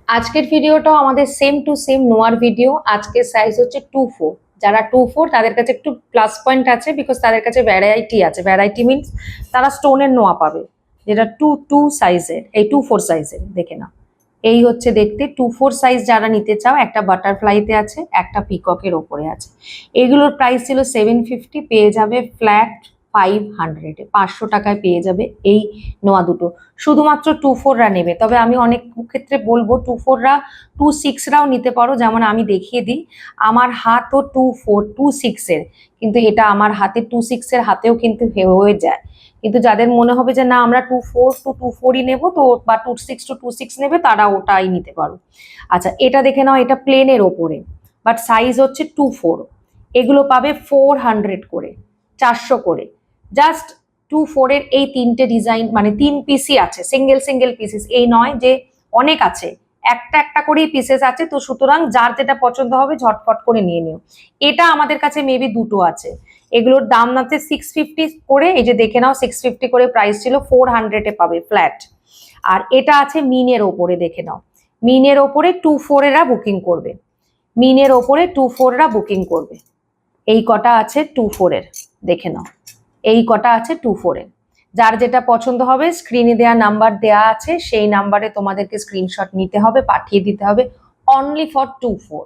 আজকের ভিডিওটাও আমাদের সেম টু সেম নোয়ার ভিডিও। আজকের সাইজ হচ্ছে 2-4। যারা 2-4 তাদের কাছে একটু প্লাস পয়েন্ট আছে, বিকজ তাদের কাছে ভ্যারাইটি আছে। ভ্যারাইটি মিনস তারা স্টোনের নোয়া পাবে, যেটা 2-2 সাইজের, এই 2-4 সাইজের। দেখে নাও, এই হচ্ছে দেখতে 2-4 সাইজ। যারা নিতে চাও, একটা বাটারফ্লাইতে আছে, একটা পিককের ওপরে আছে। এগুলোর প্রাইস ছিল 750, পেয়ে যাবে ফ্ল্যাট 500-এ, 500 টাকায় পেয়ে যাবে এই নোয়া দুটো। শুধুমাত্র 2-4রা নেবে, তবে আমি অনেক ক্ষেত্রে বলবো 2-4রা 2-6রাও নিতে পারো। যেমন আমি দেখিয়ে দিই, আমার হাতও 2-4 2-6-এর, কিন্তু এটা আমার হাতে 2-6-এর হাতেও কিন্তু হয়ে যায়। কিন্তু যাদের মনে হবে যে না আমরা 2-4 টু 2-4ই নেবো, তো বা 2-6 টু 2-6 নেবে, তারা ওটাই নিতে পারো। আচ্ছা, এটা দেখে নাও, এটা প্লেনের ওপরে, বাট সাইজ হচ্ছে 2-4। এগুলো পাবে 400 করে, 400 করে। জাস্ট 2-4-এর এই তিনটে ডিজাইন, মানে 3 পিসই আছে, সিঙ্গেল সিঙ্গেল পিসেস, এই নয় যে অনেক আছে, একটা একটা করেই পিসেস আছে। তো সুতরাং যার যেটা পছন্দ হবে ঝটফট করে নিয়ে নিও। এটা আমাদের কাছে মেবি দুটো আছে। এগুলোর দাম আছে 650 করে। এই যে দেখে নাও, 650 করে প্রাইস ছিল, 400-এ পাবে ফ্ল্যাট। আর এটা আছে মিনের ওপরে, দেখে নাও, মিনের ওপরে 2-4-এরা বুকিং করবে, মিনের ওপরে 2-4-রা বুকিং করবে। এই কটা আছে 2-4-এর, দেখে নাও, এই কটা আছে 2-4-এর। যার যেটা পছন্দ হবে, স্ক্রিনে দেওয়া নাম্বার দেওয়া আছে, সেই নাম্বারে তোমাদেরকে স্ক্রিনশট নিতে হবে, পাঠিয়ে দিতে হবে, অনলি ফর 2-4।